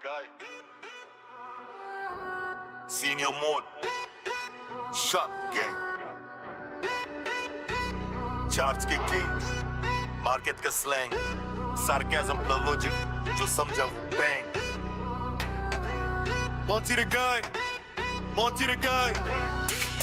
guy. Senior mode. Shot gang. Charge के king. Market का slang. Sarcasm का logic. जो समझा bang. Monty the guy. Monty the guy.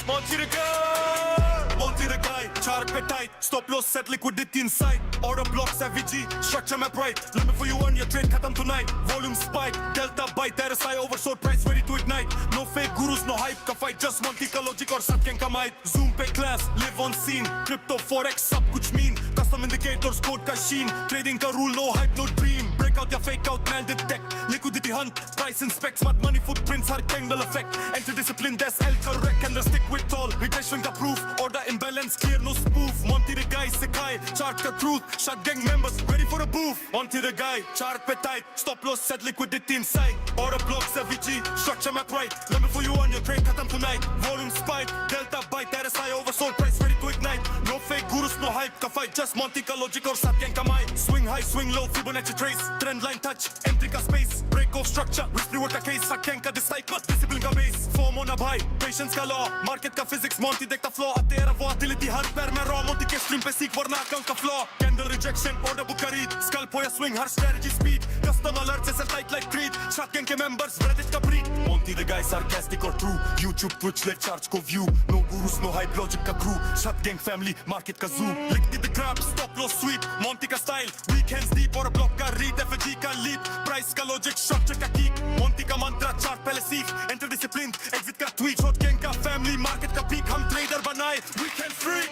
Monty the guy. Monty the guy. Char pe tight. Stop loss set liquidity inside. Order blocks FVG. Structure map right. Limit for you on your trade khatam tonight. Volume spike. Delta byte. RSI oversold price ready to ignite. No fake gurus, no hype ka fight. Just Monty ka logic और सत्य का might. Zoom पे class. Live on scene. Crypto forex सब कुछ mean. Custom indicators code का sheen. Trading का rule no hype no dream. Break out या fake out man detect. Liquidity hunt. Price inspect. Smart money footprints her candle effect. Enter discipline that's L correct. And the stick with tall. Retention का proof. Order imbalance clear no spoof. Monty the guy सिखाए. Chart का truth. Shot gang members ready for a booth. Monty the guy. Chart पे tight. Stop loss set liquidity inside. Order blocks FVG. Structure map right. Limit for you on your trade khatam tonight. Volume spike. Delta byte. RSI oversold price ready to ignite. No fake gurus, no hype ka fight. Just Monty ka logic और सत्य का might. Swing high, swing low. Fibonacci trace. Trend line touch. Entry ka space. Break off structure. Risk reward का case. सत्य का decide. Discipline का base. Form on a buy. Patience का law. Market का physics. Monty देखता flow. तेरा volatility हर पैर में raw. Monty के stream पे seek वरना account का flaw. Candle rejection. Order book का read. Scalp हो या swing हर strategy speed. Custom alert से set tight like creed. Shot gang के members. Reddit का breed. Monty the guy sarcastic or true. YouTube Twitch let charge को view. No gurus no hype logic का crew. Shot gang family market का zoo. Liquid the crap stop loss sweep. Monty का style. Weekends deep और block का read. FG का leap. Price का logic structure का kick. Monty का mantra chart पहले सीख. Enter discipline. Exit का tweet. Shot gang का family market का peak. हम trader बनाए. Weekend free.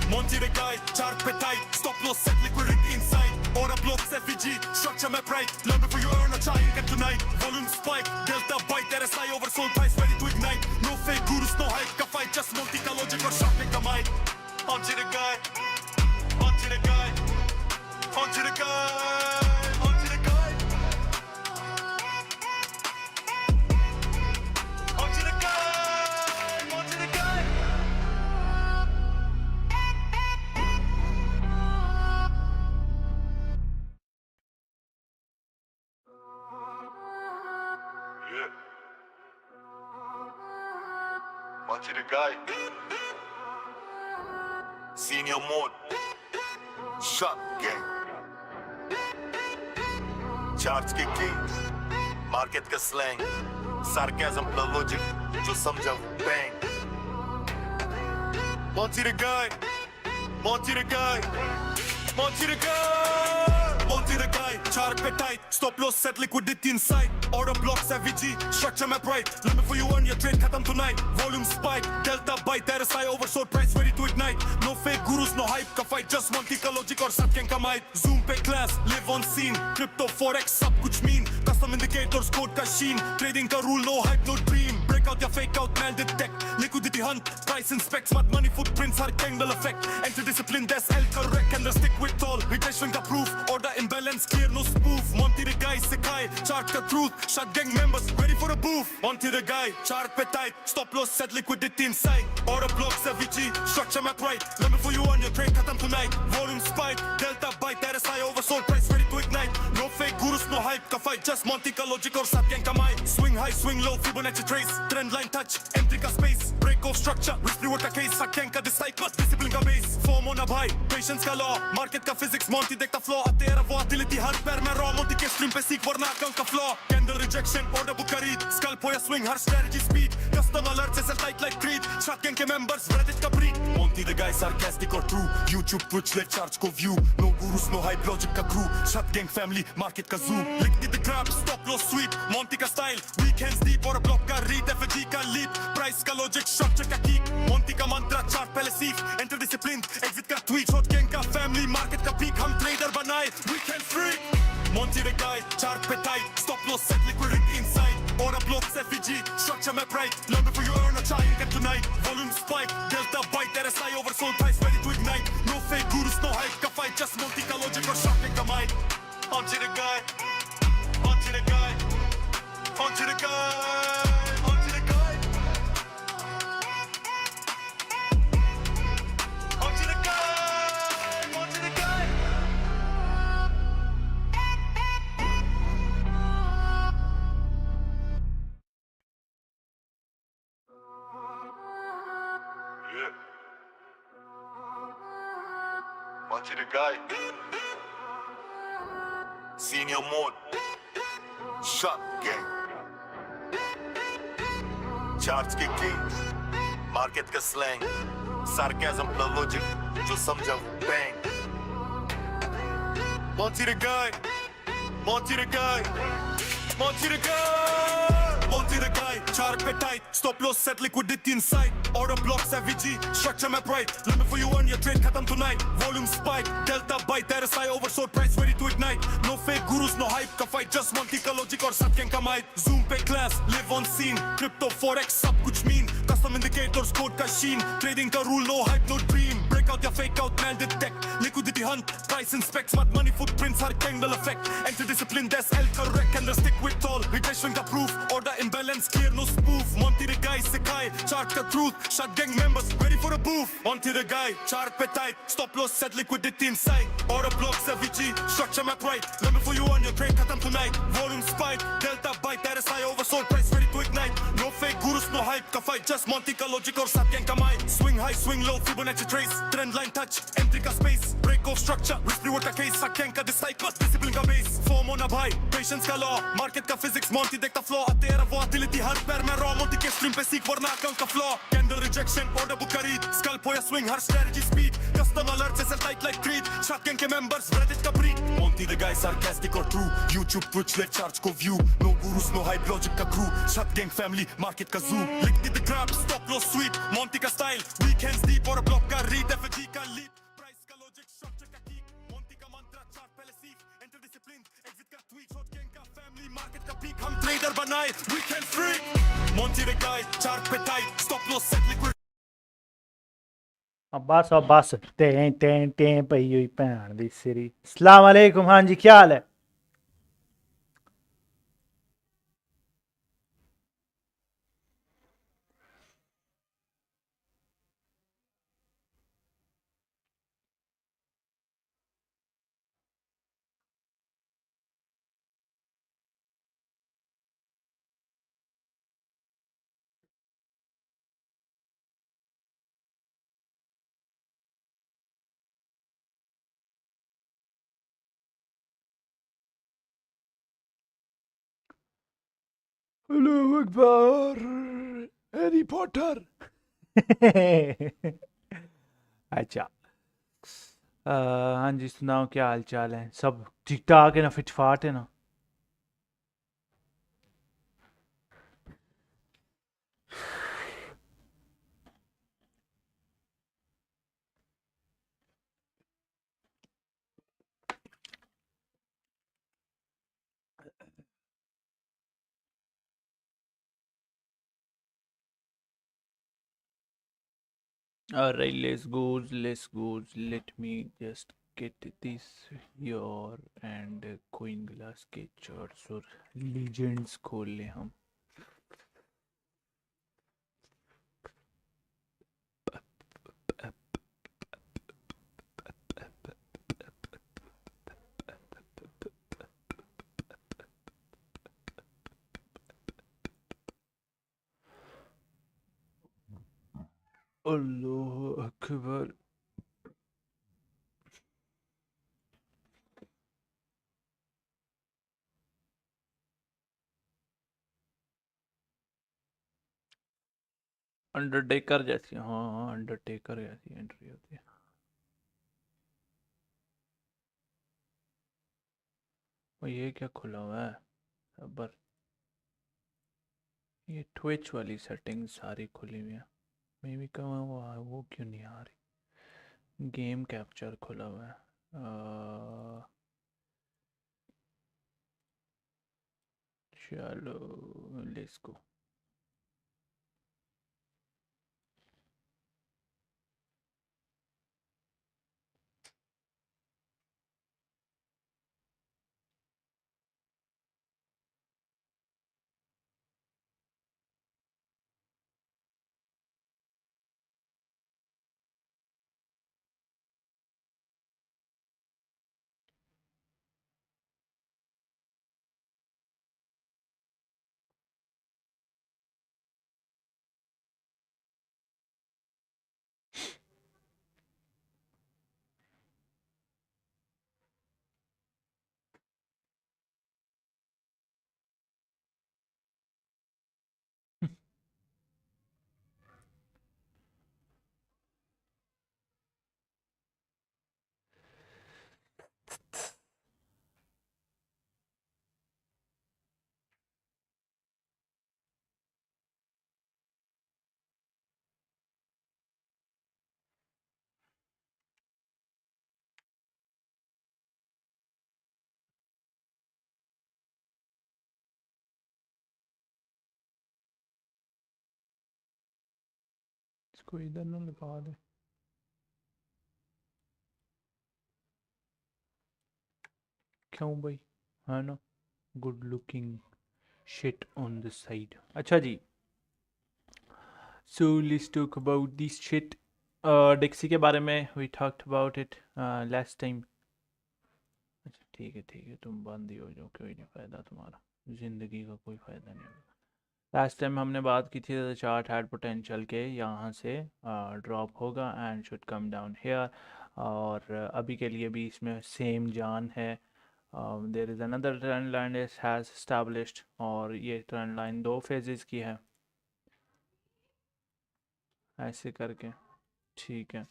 Monty the guy, chart pe tight. Stop loss set liquidity inside. Order blocks FVG, structure map right. Learn before you earn a try and get tonight. Volume spike, delta byte, RSI oversold price ready to ignite. No fake gurus, no hype ka fight. Just Monty ka logic or shopping ka might. Monty the guy, Monty the guy, Monty the guy, Monty the guy. Monty the guy, Monty the guy. Yeah. Monty the guy. Senior mode. Shot gang. Charge के king. Market का slang. Sarcasm का logic. जो समझा bang. Monty the guy. Monty the guy. Monty the guy. Monty the guy. Chart pe tight. Stop loss set liquidity inside. Order blocks FVG. Structure map right. Limit for you on your trade khatam tonight. Volume spike. Delta byte. RSI oversold price ready to ignite. No fake gurus, no hype ka fight. Just Monty ka logic और सत्य का might. Zoom पे class. Live on scene. Crypto forex सब कुछ mean. Custom indicators code का sheen. Trading का rule no hype no dream. Break out या fake out man detect. Liquidity hunt. Price inspect. Smart money footprints her candle effect. Enter discipline that's L correct. And the stick with tall. Retention का proof. Order imbalance clear no spoof. Monty the guy सिखाए. Chart का truth. Shot gang members ready for a booth. Monty the guy. Chart पे tight. Stop loss set liquidity inside. Order blocks FVG. Structure map right. Limit for you on your trade khatam tonight. Volume spike. Delta byte. RSI oversold price ready to ignite. No fake gurus, no hype ka fight. Just Monty ka logic और सत्य का might. Swing high, swing low. Fibonacci trace. Trend line touch. Entry का space. Break off structure. Risk reward का case. सत्य का decide. Discipline का base. Form on a buy. Patience का law. Market का physics. Monty देखता flow. तेरा volatility हर पैर में raw. Monty के stream पे seek वरना account का flaw. Candle rejection. Order book का read. Scalp हो या swing हर strategy speed. Custom alert से set tight like creed. Shot gang के members. Reddit का breed. Monty the guy sarcastic or true. YouTube Twitch let charge को view. No gurus, no hype logic का crew. Shot gang family market का zoo. Liquid the crap stop loss sweep. Monty का style. Weekends deep और block का read. FG का leap. Price का logic structure का kick. Monty का mantra chart पहले सीख. Enter discipline. Exit का tweet. Shot gang का family market का peak. हम trader बनाए. Weekend free. Monty the guy. Chart पे tight. Stop loss set liquidity inside. Order blocks FVG. Structure map right. Learn before you earn a try and get tonight. Volume spike. Delta byte. RSI oversold price ready to ignite. No fake gurus, no hype ka fight. Just Monty ka logic or shopping ka might. Monty the guy. Monty the guy. Monty the guy. Monty the guy. Monty the guy. Monty the guy. Monty the guy. Senior mode. Shot gang. Charge के kings. Market का slang. Sarcasm plus logic. जो समझा वो bang. Monty the guy. Monty the guy. Monty the guy. Monty the guy. Chark पे tight. Stop loss set liquidity inside. Order blocks FVG. Structure map right. Limit for you on your trade khatam tonight. Volume spike. Delta bite. RSI oversold price ready to ignite. No fake gurus, no hype का fight. Just Monty का logic और सत्य का might. Zoom पे class. Live on scene. Crypto forex सब कुछ mean. Custom indicators code का sheen. Trading का rule no hype no dream. Break out या fake out man detect. Liquidity hunt. Price inspect. Smart money footprints her candle effect. Enter discipline that's L correct and the stick with tall. Regression का proof. Order imbalance clear no spoof. Monty the guy सिखाए. Chart का truth. Shot gang members ready for a booth. Monty the guy. Chart पे tight. Stop loss set liquidity inside. Order blocks FVG. Structure map right. Limit for you on your trade khatam tonight. Volume spike. Delta bite. RSI oversold price ready to ignite. No fake gurus no hype का fight. Just Monty का logic और साथ gang का might. Swing high swing low Fibonacci trace. Trend line touch. Entry का space. Break off structure. Risk reward का case. साथ gang का disciple. Discipline का base. Form on a buy. Patience का law. Market का physics. Monty देखता flaw. तेरा volatility हर पैर में raw. Monty के stream पे सीख वरना account का flaw. Candle rejection. Order book खरीद. Scalp हो या swing हर strategy speed. Custom alert से sell tight like creed. Shot gang के members. Reddit का breed. Monty the guy sarcastic or true. YouTube Twitch let charge को view. No gurus no hype logic का crew. Shot gang family. Market का zoo. Lick the grab. Stop loss sweet. Monty का style. Weekends deep और block का read. FG का lead. Price का logic. Structure का geek. Monty का mantra. Chart पहले सीख. Enter discipline. Exit का tweet. Shot gang का family. Market का peak. हम trader बनाए. Weekend freak. Monty the guy. Chart पे tight. Stop loss set liquid. बस टें टें टें पई हुई भैन दी सिरी। अस्सलाम वालेकुम। हाँ जी, क्या हाल है? Hello Akbar, Harry Potter. अच्छा। हाँ जी, सुनाओ, क्या हाल चाल है? सब ठीक ठाक है ना? फिटफाट है ना? Alright, let's go. Let me just get this here and coin glass के charts और legends खोल ले हम। अल्लाह अकबर। अंडरटेकर जैसी, हाँ अंडरटेकर जैसी एंट्री होती है। और ये क्या खुला हुआ है? सबर, ये ट्विच वाली सेटिंग सारी खुली हुई है। मे भी कहाँ वो क्यों नहीं आ रही? गेम कैप्चर खुला हुआ है। चलो लेट्स गो। इसको इधर ना लगा दे। क्यों भाई, है ना, good looking shit on the side. अच्छा जी, so let's talk about this shit. Dixie के बारे में we talked about it last time. अच्छा ठीक है, तुम बंद ही हो जाओ, कोई नहीं फ़ायदा तुम्हारा, ज़िंदगी का कोई फ़ायदा नहीं होगा। लास्ट टाइम हमने बात की थी चार्ट हैड पोटेंशियल के यहाँ से ड्रॉप होगा and should come down here, और अभी के लिए भी इसमें सेम जान है। There is another trend line is has established, और ये ट्रेंड लाइन 2 फेजेस की है, ऐसे करके, ठीक है।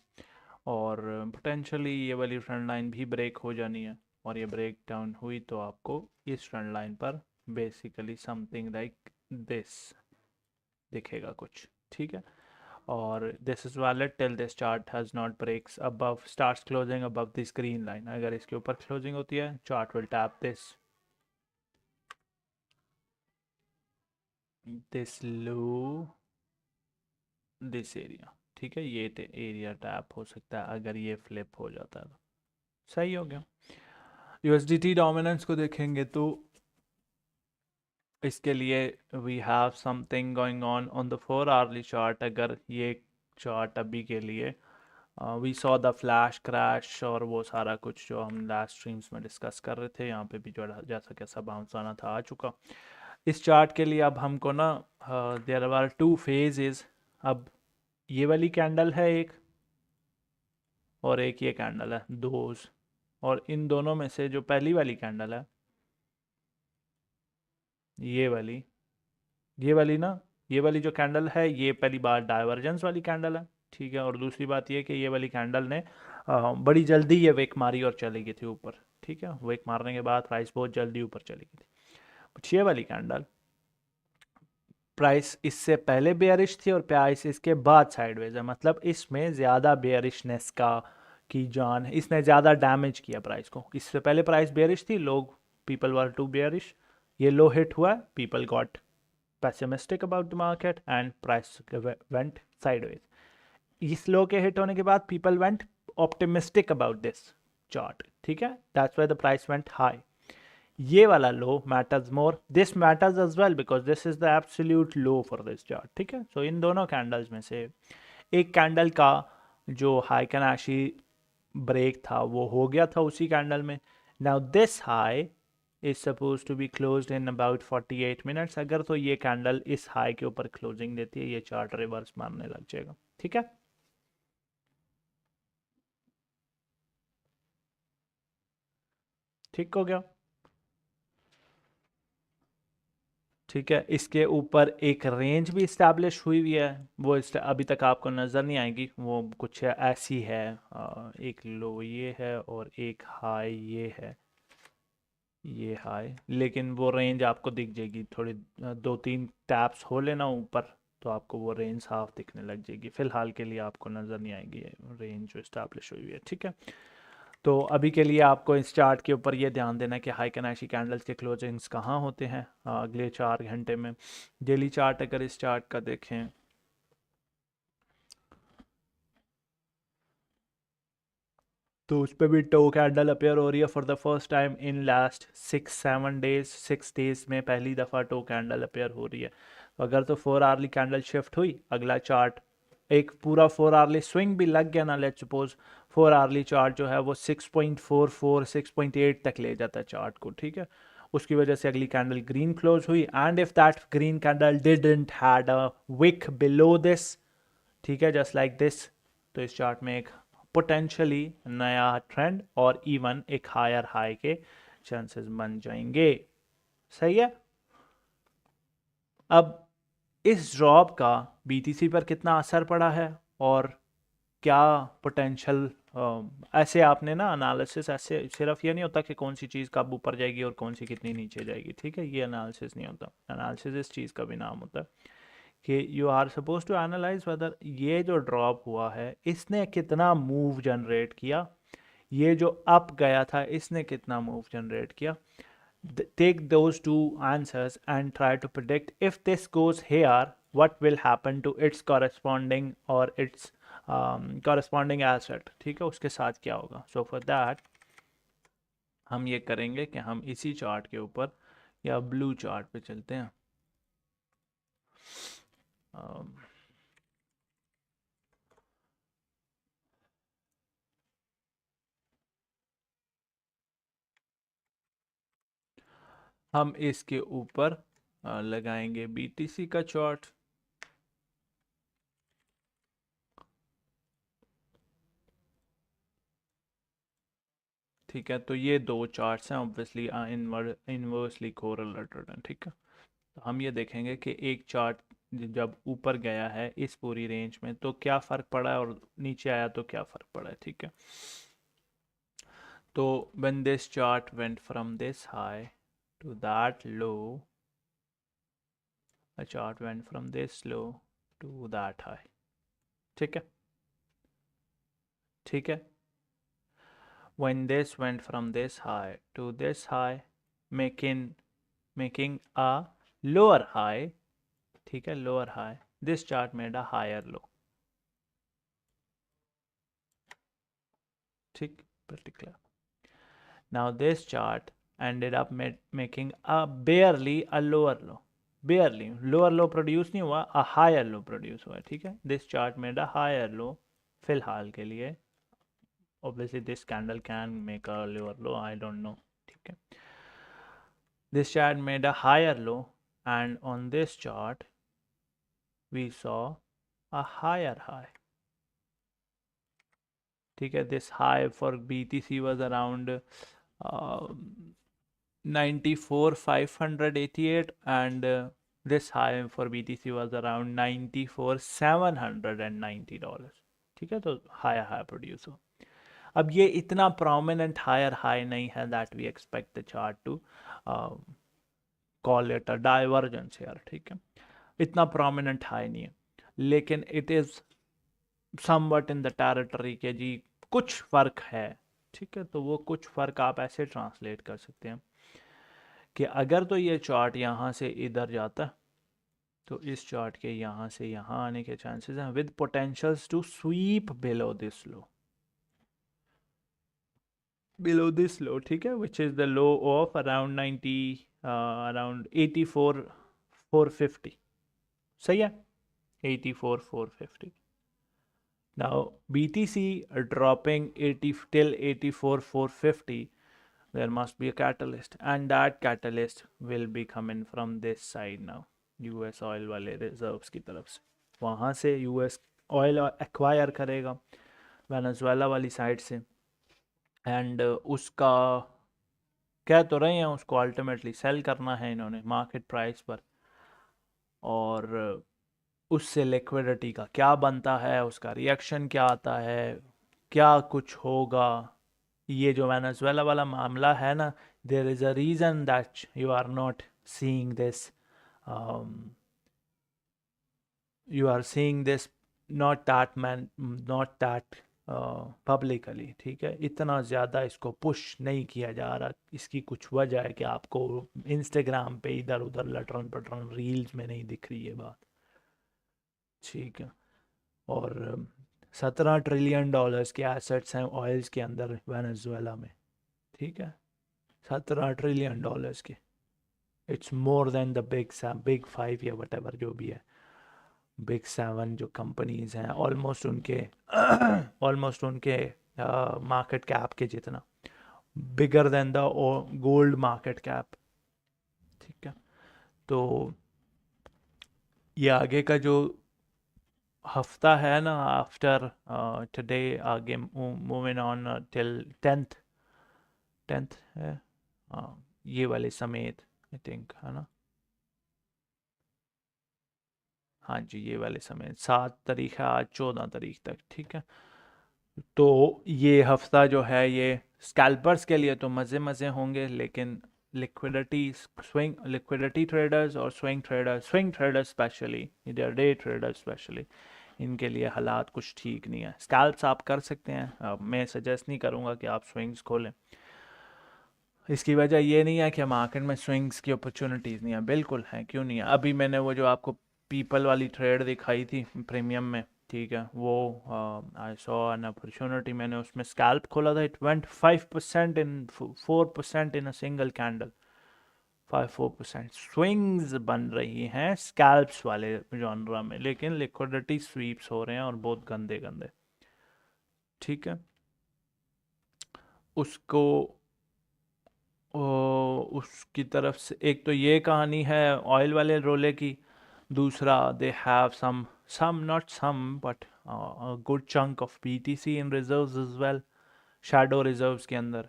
और पोटेंशियली ये वाली ट्रेंड लाइन भी ब्रेक हो जानी है, और ये ब्रेक डाउन हुई तो आपको इस ट्रेंड लाइन पर बेसिकली समथिंग लाइक दिस दिखेगा कुछ, ठीक है। और this is valid till this chart has not breaks above, starts closing above this green line. अगर इसके ऊपर क्लोजिंग होती है, chart will tap this low, this area, ठीक है। ये एरिया टैप हो सकता है अगर ये फ्लिप हो जाता है तो। सही हो गया। यूएसडीटी डोमिनेंस को देखेंगे तो इसके लिए we have something going on the 4 hourly chart. अगर ये चार्ट अभी के लिए we saw the flash crash और वो सारा कुछ जो हम लास्ट स्ट्रीम्स में डिस्कस कर रहे थे, यहाँ पे भी जो जैसा कैसा बाउंस आना था आ चुका। इस चार्ट के लिए अब हमको ना देयर आर 2 फेजेस। अब ये वाली कैंडल है एक, और एक ये कैंडल है, दोज। और इन दोनों में से जो पहली वाली कैंडल है, ये वाली ना, ये वाली जो कैंडल है, ये पहली बार डाइवर्जेंस वाली कैंडल है, ठीक है। और दूसरी बात ये कि ये वाली कैंडल ने बड़ी जल्दी ये विक मारी और चली गई थी ऊपर, ठीक है। विक मारने के बाद प्राइस बहुत जल्दी ऊपर चली गई थी। ये वाली कैंडल, प्राइस इससे पहले बेयरिश थी और प्राइस इसके बाद साइडवेज है, मतलब इसमें ज़्यादा बेयरिशनेस की जान है, इसने ज़्यादा डैमेज किया प्राइस को। इससे पहले प्राइस बेयरिश थी, लोग पीपल वर टू बेयरिश, ये लो हिट हुआ, people got pessimistic about the market and price went sideways. इस लो के हिट होने के बाद people went optimistic about this chart, ठीक है। that's why the price went high. ये वाला लो matters more, this matters as well because this is the absolute low for this chart, ठीक है। so इन दोनों कैंडल्स में से एक कैंडल का जो हाई कैनाशी ब्रेक था वो हो गया था उसी कैंडल में। now this high is supposed to be closed in about 48 minutes। अगर तो ये कैंडल इस हाई के ऊपर क्लोजिंग देती है, ये चार्ट रिवर्स मारने लग जाएगा, ठीक है। ठीक हो गया, ठीक है। इसके ऊपर एक रेंज भी इस्टेब्लिश हुई है, वो अभी तक आपको नज़र नहीं आएगी, वो कुछ ऐसी है, एक लो ये है और एक हाई ये है, ये हाई, लेकिन वो रेंज आपको दिख जाएगी थोड़ी, 2-3 टैप्स हो लेना ऊपर तो आपको वो रेंज साफ दिखने लग जाएगी। फिलहाल के लिए आपको नज़र नहीं आएगी रेंज जो इस्टेब्लिश हुई है, ठीक है। तो अभी के लिए आपको इस चार्ट के ऊपर ये ध्यान देना है कि हाई कैनाशी कैंडल्स के क्लोजिंग्स कहाँ होते हैं अगले 4 घंटे में। डेली चार्ट अगर इस चार्ट का देखें तो उस पर भी टो कैंडल अपेयर हो रही है for the first time in last 6-7 days. 6 days में पहली दफ़ा टो कैंडल अपेयर हो रही है। तो अगर तो 4 आवर्ली कैंडल शिफ्ट हुई, अगला चार्ट एक पूरा 4 आवर्ली स्विंग भी लग गया ना, लेट्स सपोज 4 आवर्ली चार्ट जो है वो 6.44 6.8 तक ले जाता है चार्ट को, ठीक है। उसकी वजह से अगली कैंडल ग्रीन क्लोज हुई, and if that green candle didn't had a week below this, ठीक है, जस्ट लाइक दिस, तो इस चार्ट में एक पोटेंशियली नया ट्रेंड और इवन एक हायर हाई के चांसेस बन जाएंगे, सही है। अब इस ड्रॉप का बीटीसी पर कितना असर पड़ा है और क्या पोटेंशियल, ऐसे आपने ना एनालिसिस, ऐसे सिर्फ ये नहीं होता कि कौन सी चीज़ कब ऊपर जाएगी और कौन सी कितनी नीचे जाएगी, ठीक है, ये एनालिसिस नहीं होता। एनालिसिस इस चीज़ का भी नाम होता है कि you are suppose to analyse whether ये जो ड्रॉप हुआ है इसने कितना मूव जनरेट किया, ये जो अप गया था इसने कितना मूव जनरेट किया। take those two answers and try to predict if this goes here what will happen to its corresponding or its corresponding asset, ठीक है, उसके साथ क्या होगा. So for that हम ये करेंगे कि हम इसी चार्ट के ऊपर या ब्लू चार्ट पे चलते हैं. हम इसके ऊपर लगाएंगे BTC का चार्ट. ठीक है, तो ये दो चार्ट्स हैं ऑब्वियसली इनवर्सली कोरिलेटेड हैं. ठीक है, तो हम ये देखेंगे कि एक चार्ट जब ऊपर गया है इस पूरी रेंज में तो क्या फ़र्क पड़ा है और नीचे आया तो क्या फ़र्क पड़ा है. ठीक है, तो when this chart went from this high to that low, a chart went from this low to that high. ठीक है, ठीक है, when this went from this high to this high, making a lower high. ठीक है, lower high, this chart made a higher low. ठीक, particular. Now this chart ended up making a barely a lower low. Barely lower low produce नहीं हुआ, a higher low produce हुआ. ठीक है, this chart made a higher low फिलहाल के लिए. Obviously this candle can make a lower low, I don't know. ठीक है, this chart made a higher low and on this chart we saw a higher high. ठीक है, this high for BTC was around 94,588 and this high for BTC was around $94,790. ठीक है, तो higher high produce हो. अब ये इतना prominent higher high नहीं है that we expect the chart to call it a divergence यार. ठीक है, इतना प्रोमिनेंट हाई नहीं है, लेकिन it is somewhat in the territory के जी कुछ फ़र्क है. ठीक है, तो वो कुछ फ़र्क आप ऐसे ट्रांसलेट कर सकते हैं कि अगर तो ये चार्ट यहाँ से इधर जाता तो इस चार्ट के यहाँ से यहाँ आने के चांसेस हैं with potentials to sweep below this low, below this low. ठीक है, which is the low of around 84,450. सही है, 84,450. Now BTC dropping 80 till 84,450, there must be a catalyst and that catalyst will be coming from this side now, US oil वाले reserves की तरफ से. वहाँ से US oil acquire करेगा Venezuela वाली साइड से एंड उसका कह तो रहे हैं उसको अल्टीमेटली सेल करना है इन्होंने मार्केट प्राइस पर. और उससे लिक्विडिटी का क्या बनता है, उसका रिएक्शन क्या आता है, क्या कुछ होगा. ये जो वेनेजुएला वाला मामला है ना, there is a reason that you are not seeing this, you are seeing this not that publicly. ठीक है, इतना ज़्यादा इसको पुश नहीं किया जा रहा. इसकी कुछ वजह है कि आपको इंस्टाग्राम पे इधर उधर लटरन पटरन रील्स में नहीं दिख रही है बात. ठीक है, और $17 ट्रिलियन के एसेट्स हैं ऑयल्स के अंदर वेनेजुएला में. ठीक है, $17 ट्रिलियन के. It's more than the big 5 या वट एवर जो भी है, बिग 7 जो कंपनीज हैं ऑलमोस्ट उनके मार्केट कैप के जितना, bigger than the gold market cap. ठीक है, तो ये आगे का जो हफ्ता है ना आफ्टर टुडे आगे मूविंग ऑन टिल 10th है, ये वाले समेत आई थिंक है ना. हाँ जी, ये वाले समेत 7 तारीख है आज 14 तारीख तक. ठीक है, तो ये हफ्ता जो है ये स्कैल्पर्स के लिए तो मज़े होंगे, लेकिन लिक्विडिटी ट्रेडर्स और swing traders specially, day traders specially, इनके लिए हालात कुछ ठीक नहीं है. स्कैल्प्स आप कर सकते हैं, मैं सजेस्ट नहीं करूँगा कि आप स्विंग्स खोलें. इसकी वजह ये नहीं है कि मार्केट में स्विंग्स की अपॉर्चुनिटीज़ नहीं है, बिल्कुल हैं, क्यों नहीं है. अभी मैंने वो जो आपको पीपल वाली ट्रेड दिखाई थी प्रीमियम में, ठीक है, वो आई सॉ एन अपॉर्चुनिटी, मैंने उसमें स्कैल्प खोला था, it went 5% in 4% in a single candle, 5-4% swings बन रही हैं स्कैल्प्स वाले जॉनरा में, लेकिन लिक्विडिटी स्वीप्स हो रहे हैं और बहुत गंदे गंदे, ठीक है। उसको उसकी तरफ से एक तो ये कहानी है ऑयल वाले रोले की, दूसरा they have some not some but a good chunk of BTC in reserves as well, shadow reserves के अंदर,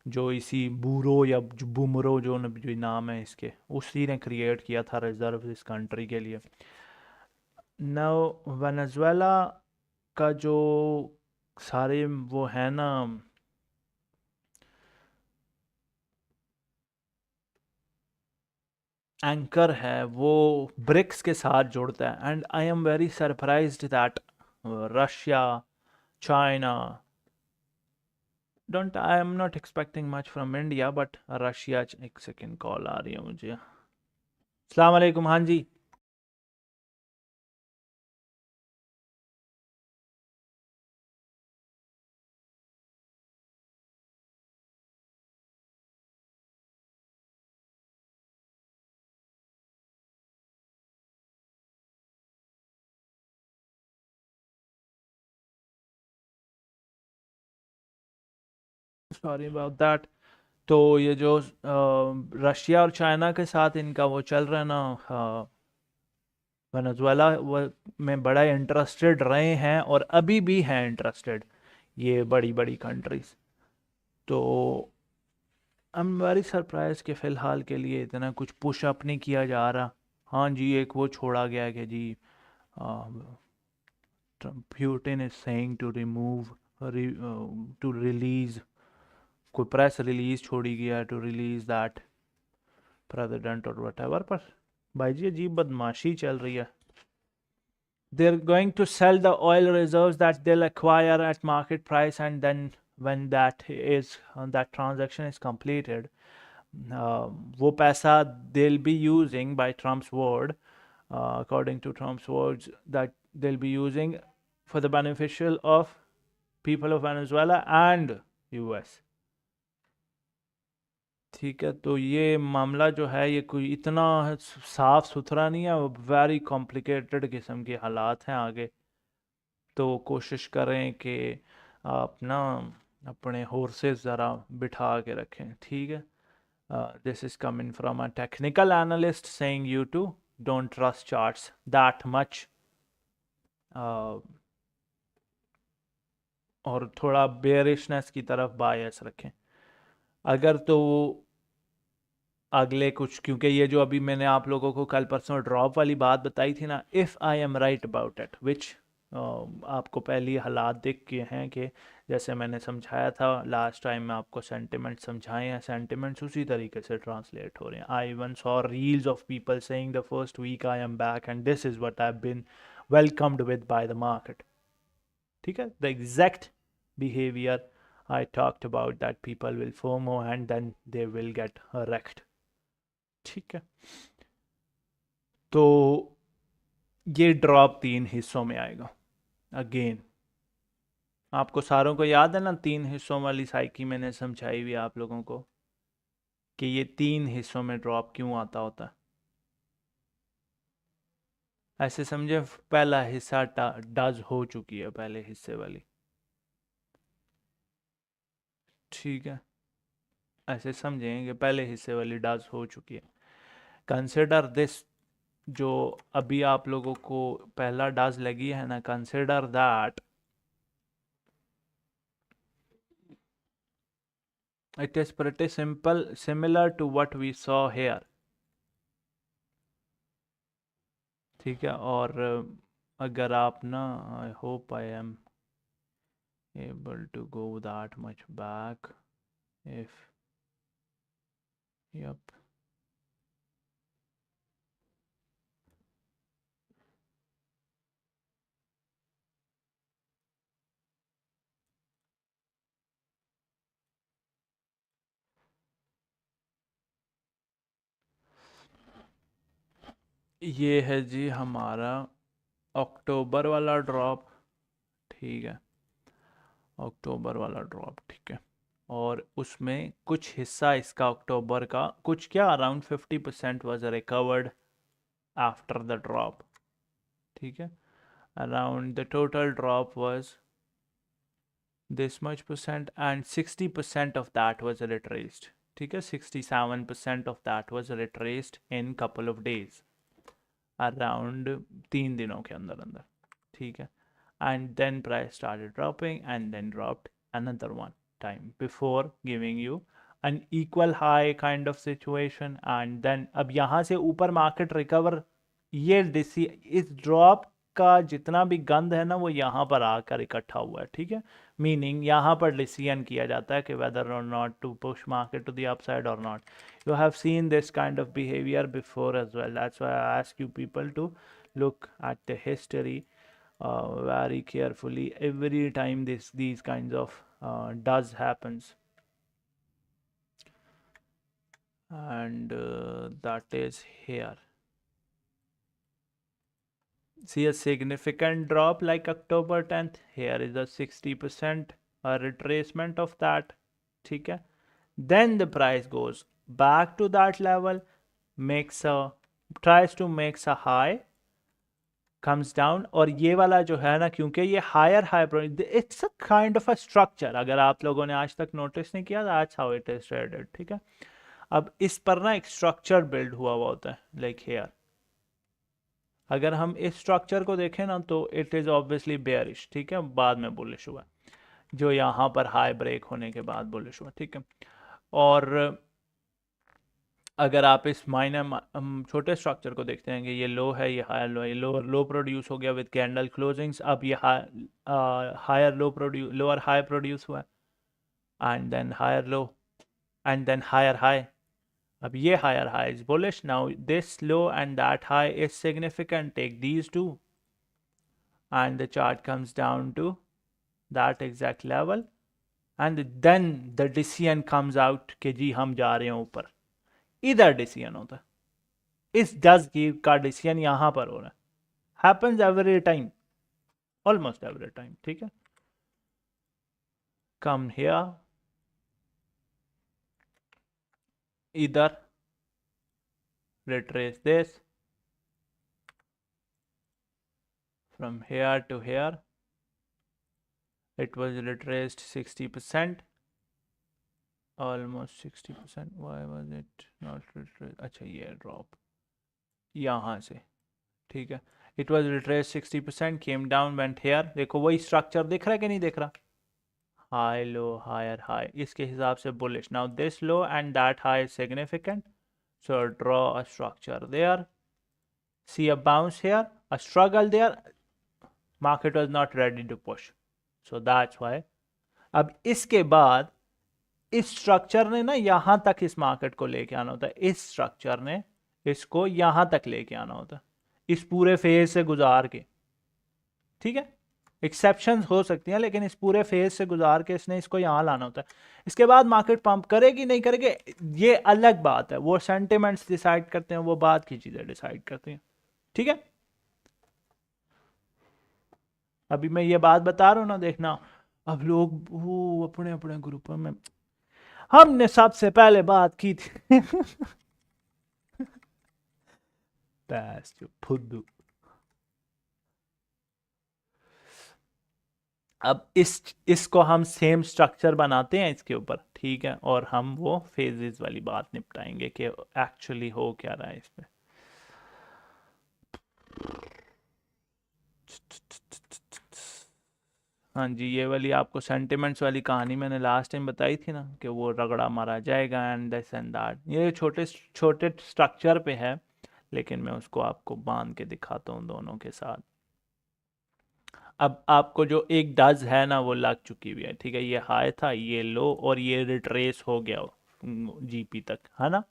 जो इसी बूरो या बुमरो जो नाम है इसके, उसी ने क्रिएट किया था रिजर्व इस कंट्री के लिए। नौ वेनेजुएला का जो सारे वो है ना एंकर है, वो ब्रिक्स के साथ जुड़ता है, and I am very surprised that Russia, China, don't, I am not expecting much from India but Russia, एक सेकेंड कॉल आ रही है मुझे, अस्सलाम वालेकुम, हाँ जी। Sorry about that. तो ये जो रशिया और चाइना के साथ इनका वो चल रहा है ना, वेनेजुएला में बड़ा इंटरेस्टेड रहे हैं और अभी भी हैं इंटरेस्टेड ये बड़ी बड़ी कंट्रीज। तो आई एम वेरी सरप्राइज कि फ़िलहाल के लिए इतना कुछ पुश अप नहीं किया जा रहा। हाँ जी, एक वो छोड़ा गया है कि जी Putin is saying to remove, to release, कोई प्रेस रिलीज छोड़ी गया टू रिलीज दैट प्रेसिडेंट और वट, पर भाई जी अजीब बदमाशी चल रही है। They're going to sell the oil reserves that they'll acquire at market price, and then when that transaction is completed, वो पैसा they'll be using, by Trump's word, according to Trump's words, that they'll be using for the beneficial of people of Venezuela and US, ठीक है। तो ये मामला जो है ये कोई इतना साफ सुथरा नहीं है, वेरी कॉम्प्लिकेटेड किस्म के हालात हैं आगे। तो कोशिश करें कि आप ना अपने हॉर्सेस ज़रा बिठा के रखें, ठीक है। This is coming from a technical analyst saying you to don't trust charts that much, और थोड़ा बेयरिशनेस की तरफ बायस रखें अगर तो अगले कुछ, क्योंकि ये जो अभी मैंने आप लोगों को कल परसों ड्रॉप वाली बात बताई थी ना, if I am right about it, which आपको पहली हालात दिख के हैं कि जैसे मैंने समझाया था लास्ट टाइम में आपको सेंटिमेंट समझाए हैं, सेंटिमेंट्स उसी तरीके से ट्रांसलेट हो रहे हैं। I one saw reels of people saying the first week I am back and this is what I have been welcomed with by the market, ठीक है। The exact behaviour I talked about, that people will FOMO and then they will get wrecked, ठीक है। तो ये drop 3 हिस्सों में आएगा again. आपको सारों को याद है ना 3 हिस्सों वाली साइकी मैंने समझाई हुई आप लोगों को, कि ये 3 हिस्सों में ड्रॉप क्यों आता होता है। ऐसे समझे पहला हिस्सा डज हो चुकी है पहले हिस्से वाली, ठीक है। ऐसे समझें कि पहले हिस्से वाली डज हो चुकी है। कंसिडर दिस, जो अभी आप लोगों को पहला डज लगी है ना, consider that it is pretty simple, similar to what we saw here, ठीक है। और अगर आप ना, I hope I am able to go that much back, if, yep, ये है जी हमारा अक्टूबर वाला ड्रॉप, ठीक है, अक्टूबर वाला ड्रॉप, ठीक है। और उसमें कुछ हिस्सा इसका अक्टूबर का कुछ क्या around 50% was recovered after the drop, ठीक है। Around the total drop was this much percent and 60% of that was retraced, ठीक है, 67% of that was retraced in couple of days, around 3 दिनों के अंदर अंदर, ठीक है। and then price started dropping and then dropped another one time before giving you an equal high kind of situation and then अब यहाँ से ऊपर मार्केट रिकवर, ये इस ड्रॉप का जितना भी गंद है ना वो यहाँ पर आकर इकट्ठा हुआ है, ठीक है। मीनिंग यहाँ पर डिसीजन किया जाता है कि whether or not to push market to the upside or not. You have seen this kind of behaviour before as well, that's why I ask you people to look at the history very carefully every time these kinds of does happens, and that is here. See a significant drop like October 10th, here is a 60% retracement of that, ठीक है। then the price goes back to that level, makes a tries to makes a high, comes down, और ये वाला जो है ना क्योंकि ये higher higher it's a kind of a structure, अगर आप लोगों ने आज तक नोटिस नहीं किया that's how it is traded, ठीक है। अब इस पर ना एक स्ट्रक्चर बिल्ड हुआ हुआ होता है लाइक हेयर, अगर हम इस स्ट्रक्चर को देखें ना तो इट इज ऑब्वियसली बेयरिश, ठीक है, बाद में बुलिश हुआ जो यहाँ पर हाई ब्रेक होने के बाद बुलिश हुआ, ठीक है। और अगर आप इस छोटे स्ट्रक्चर को देखते हैं कि ये लो है, ये हायर लो है, ये लो प्रोड्यूस हो गया विद कैंडल क्लोजिंग्स, अब ये higher low produce, lower high produce हुआ and then higher low and then higher high, अब ये higher high is bullish, now this low and that high is significant, take these two and the chart comes down to that exact level and then the decision comes out कि जी हम जा रहे हैं ऊपर, इधर डिसीजन होता है, इस डज की का डिसीजन यहां पर हो रहा है, happens every time, almost every time, ठीक है। कम हियर, इधर retrace this from here to here, it was retraced 60%, almost 60%, why was it not retraced, अच्छा ये ड्रॉप यहाँ से, ठीक है, it was retraced 60%, came down, went here, देखो वही स्ट्रक्चर दिख रहा है कि नहीं दिख रहा, हाई लो हायर हाई, इसके हिसाब से bullish, now this low and that high is significant, so draw a structure there, see a bounce here, a struggle there, market was not ready to push, so that's why। अब इसके बाद इस structure ने ना यहां तक इस market को लेके आना होता है, इस स्ट्रक्चर ने इसको यहां तक लेके आना होता है, इस पूरे फेज से गुजार के, ठीक है, एक्सेप्शंस हो सकती हैं लेकिन इस पूरे फेज से गुजार के इसने इसको यहां लाना होता है। इसके बाद मार्केट पंप करेगी नहीं करेगी ये अलग बात है, वो सेंटिमेंट्स डिसाइड करते हैं, वो बाद की चीजें डिसाइड करती हैं, ठीक है। अभी मैं ये बात बता रहा हूं ना, देखना अब लोग वो अपने अपने ग्रुपों में हमने सबसे पहले बात की थी बस जो फुद्दू, अब इसको हम सेम स्ट्रक्चर बनाते हैं इसके ऊपर, ठीक है, और हम वो फेजेस वाली बात निपटाएंगे कि एक्चुअली हो क्या रहा है इस पे। हाँ जी, ये वाली आपको सेंटिमेंट्स वाली कहानी मैंने लास्ट टाइम बताई थी ना कि वो रगड़ा मारा जाएगा एंड दिस एंड दैट, ये छोटे छोटे स्ट्रक्चर पे है लेकिन मैं उसको आपको बांध के दिखाता हूँ दोनों के साथ। अब आपको जो एक डज है ना वो लग चुकी हुई है, ठीक है, ये हाई था, ये लो, और ये रिट्रेस हो गया जीपी तक, है ना,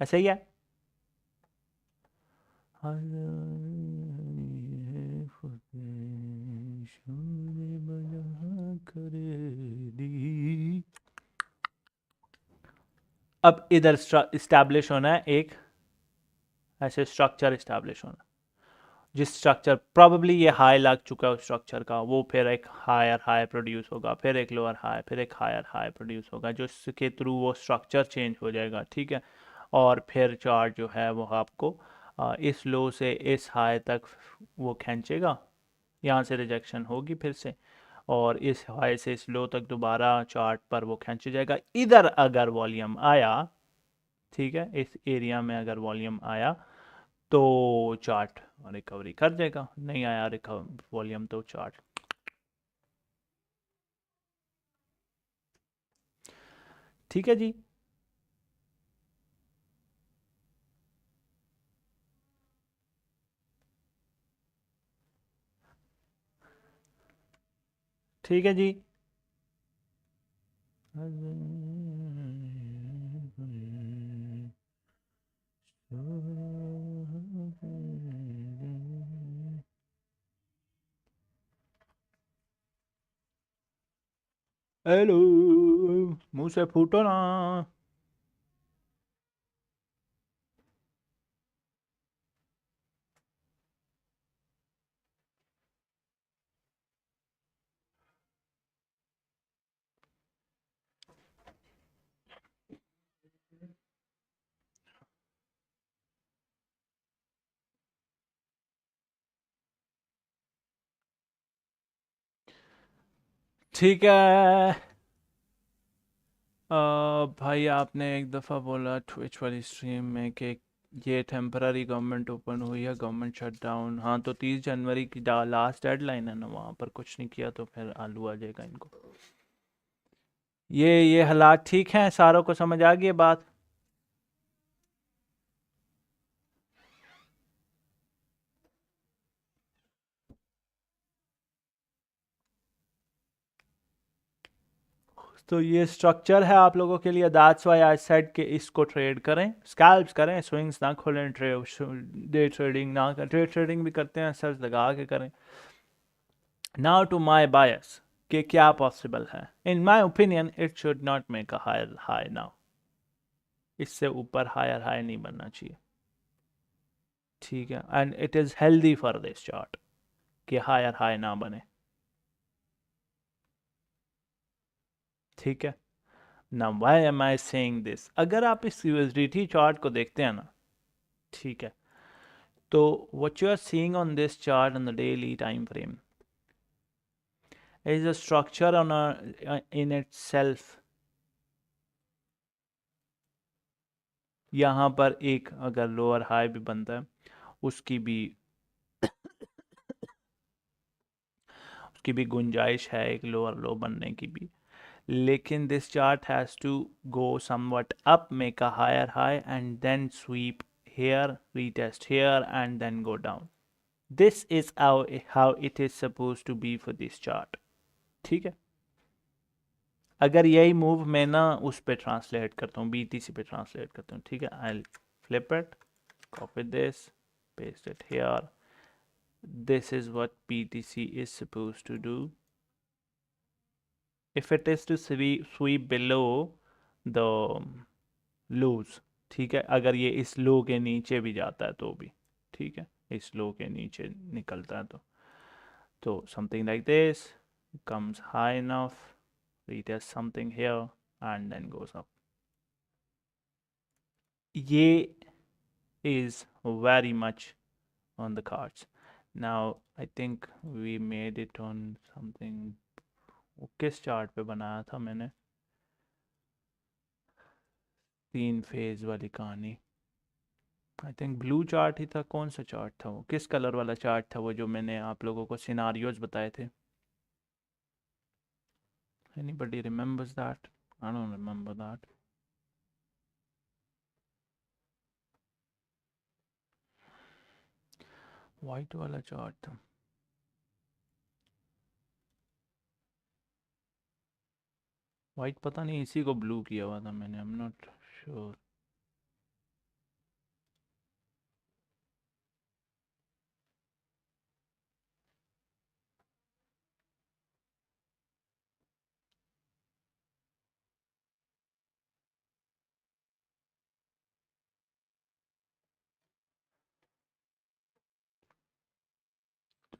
ऐसा ही है। अब इधर इस्टेब्लिश होना है एक ऐसे स्ट्रक्चर इस्टेब्लिश होना, जिस स्ट्रक्चर प्रॉब्ली ये हाई लग चुका है उस स्ट्रक्चर का, वो फिर एक हायर हाई प्रोड्यूस होगा, फिर एक लोअर हाई, फिर एक हायर हाई प्रोड्यूस होगा, जो इसके थ्रू वो स्ट्रक्चर चेंज हो जाएगा, ठीक है। और फिर चार्ट जो है वो आपको इस लो से इस हाई तक वो खींचेगा, यहाँ से रिजेक्शन होगी फिर से, और इस हाई से इस लो तक दोबारा चार्ट पर वो खींच जाएगा। इधर अगर वॉल्यूम आया, ठीक है, इस एरिया में अगर वॉल्यूम आया तो चार्ट रिकवरी कर जाएगा, नहीं आया रिकवर वॉल्यूम तो चार्ट। ठीक है जी। ठीक है जी। हेलो, मुंह से फूटो ना। ठीक है। भाई आपने एक दफ़ा बोला ट्विच वाली स्ट्रीम में कि ये टेम्पररी गवर्नमेंट ओपन हुई है, गवर्नमेंट शट डाउन। हाँ, तो 30 जनवरी की लास्ट डेडलाइन है ना, वहाँ पर कुछ नहीं किया तो फिर आलू आ जाएगा इनको। ये हालात ठीक हैं, सारों को समझ आ गई है बात। तो ये स्ट्रक्चर है आप लोगों के लिए, दैट्स व्हाई आई सेड कि इसको ट्रेड करें, स्कैल्प्स करें, स्विंग्स ना खोलें, डे ट्रेडिंग ना करें। डे ट्रेडिंग भी करते हैं, सर्च लगा के करें। नाउ टू माय बायस कि क्या पॉसिबल है। In my opinion it should not make a higher high now, इससे ऊपर हायर हाई नहीं बनना चाहिए, ठीक है। And it is healthy for this chart कि हायर हाई ना बने, ठीक है ना। Why am I saying this, अगर आप इस यूएसडीटी चार्ट को देखते हैं ना, ठीक है, तो what you are seeing on this chart on the daily time frame is a structure on in itself। यहाँ पर एक अगर लोअर हाई भी बनता है, उसकी भी उसकी भी गुंजाइश है एक लोअर लो बनने की भी, लेकिन this chart has to go somewhat up, make a higher high and then sweep here, retest here and then go down. This is how it is supposed to be for this chart, ठीक है। अगर यही move मैं ना उस पे translate करता हूँ, बीटीसी पे ट्रांसलेट करता हूँ, ठीक है। I flip it, copy this, paste it here, this is what BTC is supposed to do if it is to sweep below the lows, ठीक है। अगर ये इस लो के नीचे भी जाता है तो भी, ठीक है, इस लो के नीचे निकलता है तो something like this comes high enough, retest something here and then goes up. ये is very much on the cards. Now I think we made it on something, किस चार्ट पे बनाया था मैंने, 3 फेज वाली कहानी, आई थिंक ब्लू चार्ट ही था। कौन सा चार्ट था वो, किस कलर वाला चार्ट था वो जो मैंने आप लोगों को सिनारियोज बताए थे? Anybody remembers that? I don't remember that. White वाला चार्ट था। वाइट पता नहीं, इसी को ब्लू किया हुआ था मैंने, I am not sure.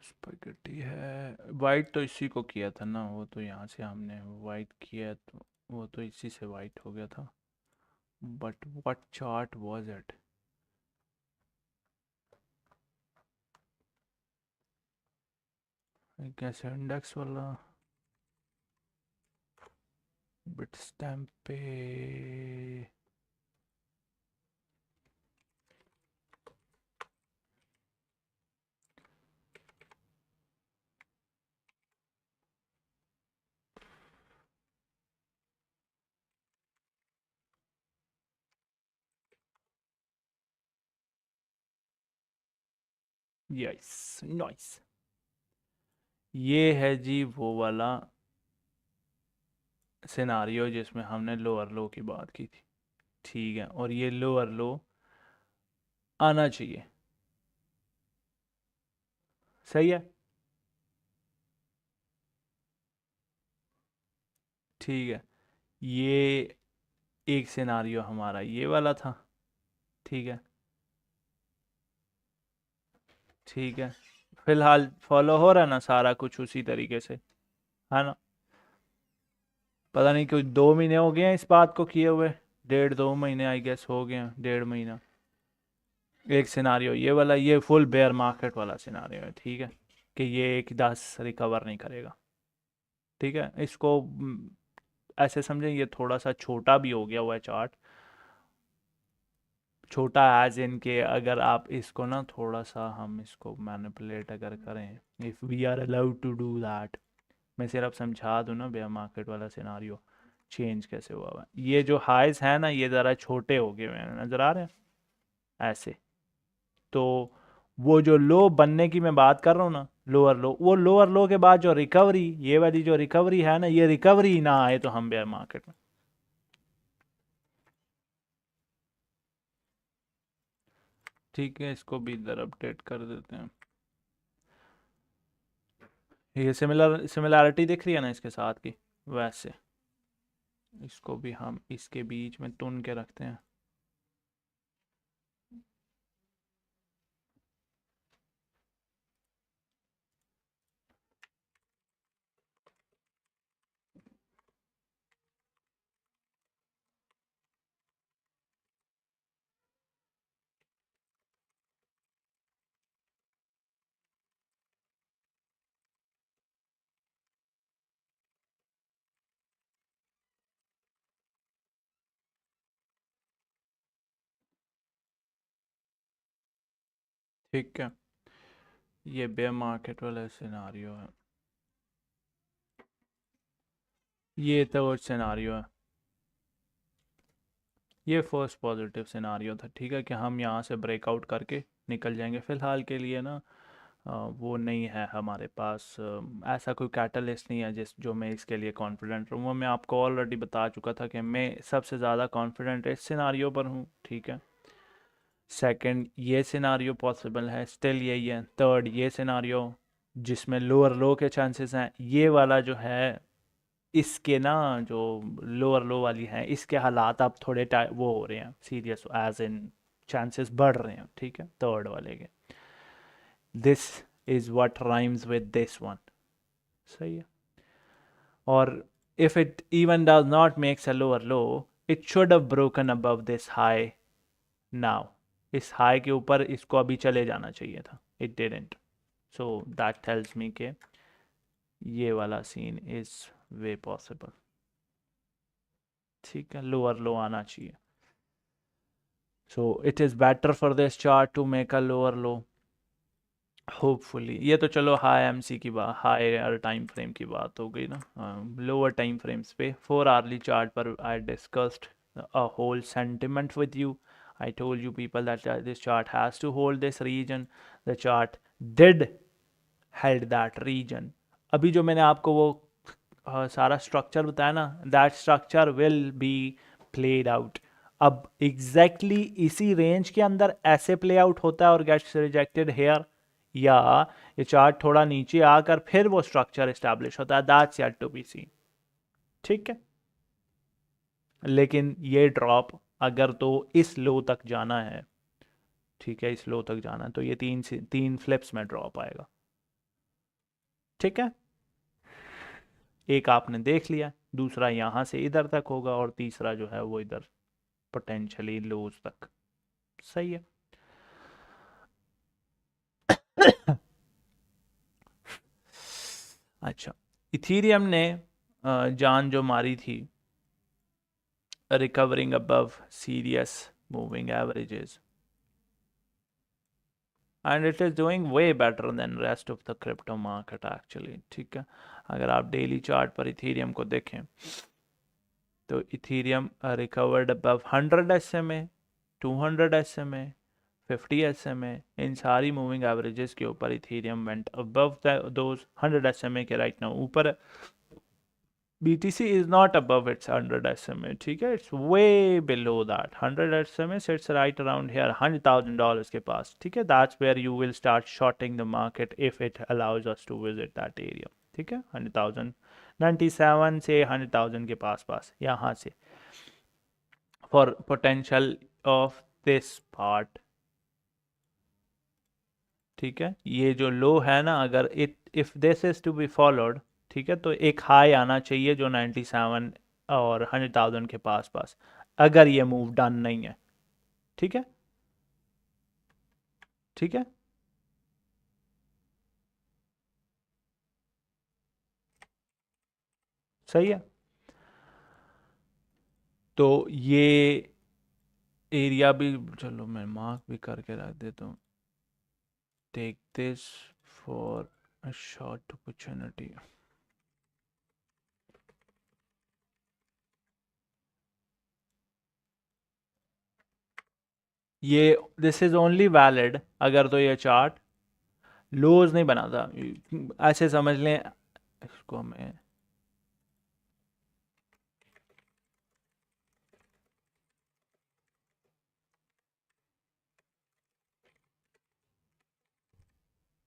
Spaghetti है वाइट, तो इसी को किया था ना, वो तो यहाँ से हमने वाइट किया तो वो तो इसी से वाइट हो गया था। But what chart was it? कैसे इंडेक्स वाला बिट स्टैम्प पे? Yes, nice. ये है जी वो वाला सिनारियो जिसमें हमने लोअर लो की बात की थी, ठीक है, और ये लोअर लो आना चाहिए, सही है, ठीक है। ये एक सिनारियो हमारा ये वाला था, ठीक है, ठीक है। फिलहाल फॉलो हो रहा है ना सारा कुछ उसी तरीके से, है ना? पता नहीं क्यों 2 महीने हो गए हैं इस बात को किए हुए, 1.5 2 महीने आई गेस हो गए हैं, 1.5 महीना। एक सिनारियो ये वाला, ये फुल बेयर मार्केट वाला सिनारियो है, ठीक है, कि ये एक 10 रिकवर नहीं करेगा, ठीक है। इसको ऐसे समझें, ये थोड़ा सा छोटा भी हो गया हुआ है चार्ट, छोटा एज इन के अगर आप इसको ना थोड़ा सा हम इसको मैनिपुलेट अगर करें, if we are allowed to do that, मैं सिर्फ समझा दूँ ना बेयर मार्केट वाला सिनारियो चेंज कैसे हुआ हुआ है। ये जो हाइज है ना ये ज़रा छोटे हो गए हुए हैं, नज़र आ रहे हैं ऐसे, तो वो जो लो बनने की मैं बात कर रहा हूँ ना, लोअर लो, वो लोअर लो के बाद जो रिकवरी, ये वाली जो रिकवरी है ना, ये रिकवरी ना आए तो हम बेयर मार्केट में, ठीक है। इसको भी इधर अपडेट कर देते हैं। ये सिमिलैरिटी दिख रही है ना इसके साथ की, वैसे इसको भी हम इसके बीच में तुन के रखते हैं। ठीक है, ये बेयर मार्केट वाला सिनारियो है, ये तो सिनारियो है, ये फर्स्ट पॉजिटिव सिनारियो था, ठीक है, कि हम यहाँ से ब्रेकआउट करके निकल जाएंगे। फ़िलहाल के लिए ना वो नहीं है हमारे पास, ऐसा कोई कैटलिस्ट नहीं है जिस जो मैं इसके लिए कॉन्फिडेंट हूँ। वो मैं आपको ऑलरेडी बता चुका था कि मैं सबसे ज़्यादा कॉन्फिडेंट इस सिनारियो पर हूँ, ठीक है। सेकंड ये सिनारियो पॉसिबल है, स्टिल यही है। थर्ड ये सिनारियो जिसमें लोअर लो के चांसेस हैं, ये वाला जो है इसके ना जो लोअर लो वाली है इसके हालात अब थोड़े वो हो रहे हैं सीरियस, एज इन चांसेस बढ़ रहे हैं, ठीक है, थर्ड वाले के। This is what rhymes with this one, सही है। और if it even does not makes a lower low, it should have broken above this high now, इस हाई के ऊपर इसको अभी चले जाना चाहिए था, it didn't, so that tells me कि ये वाला सीन is way possible, ठीक है, लोअर लो आना चाहिए। so it is better for this chart to make a lower low hopefully. ये तो चलो हाई एमसी की बात, हायर टाइम फ्रेम की बात हो गई ना, लोअर टाइम फ्रेम्स पे 4 hourly चार्ट पर I discussed a whole sentiment with you. I told you people that this chart has to hold this region. The chart did held that region. अभी जो मैंने आपको वो सारा स्ट्रक्चर बताया ना, that structure will be played out. अब exactly इसी रेंज के अंदर ऐसे प्ले आउट होता है और गेट्स रिजेक्टेड हेयर, या ये चार्ट थोड़ा नीचे आकर फिर वो स्ट्रक्चर एस्टैब्लिश होता है, that's yet to be seen, ठीक है। लेकिन ये ड्रॉप अगर तो इस लो तक जाना है, ठीक है, इस लो तक जाना है, तो ये तीन फ्लिप्स में ड्रॉप आएगा, ठीक है, एक आपने देख लिया, दूसरा यहाँ से इधर तक होगा और तीसरा जो है वो इधर पोटेंशियली लोज तक। सही है। अच्छा, इथीरियम ने जान जो मारी थी recovering above serious moving averages and it is doing way better than rest of the crypto market actually. ठीक है, अगर आप डेली चार्ट पर इथीरियम को देखें तो Ethereum recovered above 100 SMA, 200 SMA, 50 SMA, इन सारी मूविंग एवरेजेस के ऊपर Ethereum went above those 100 SMA के राइट नाउ ऊपर। BTC is not above its 100 SMA, ठीक है, it's way below that. 100 SMA sits right around here, $100,000 के पास, ठीक है, that's where you will start shorting the market if it allows us to visit that area, ठीक है, 100,000, 97 से 100,000 के पास यहाँ से for potential of this part, ठीक है, ये जो लो है ना, अगर if this is to be followed, ठीक है, तो एक हाई आना चाहिए जो 97 और 100,000 के पास अगर ये मूव डन नहीं है। ठीक है, ठीक है, सही है। तो ये एरिया भी चलो मैं मार्क भी करके रख देता हूँ। Take this for a short opportunity. ये दिस इज ओनली वैलिड अगर तो ये चार्ट लोज नहीं बनाता, ऐसे समझ लें इसको हमें।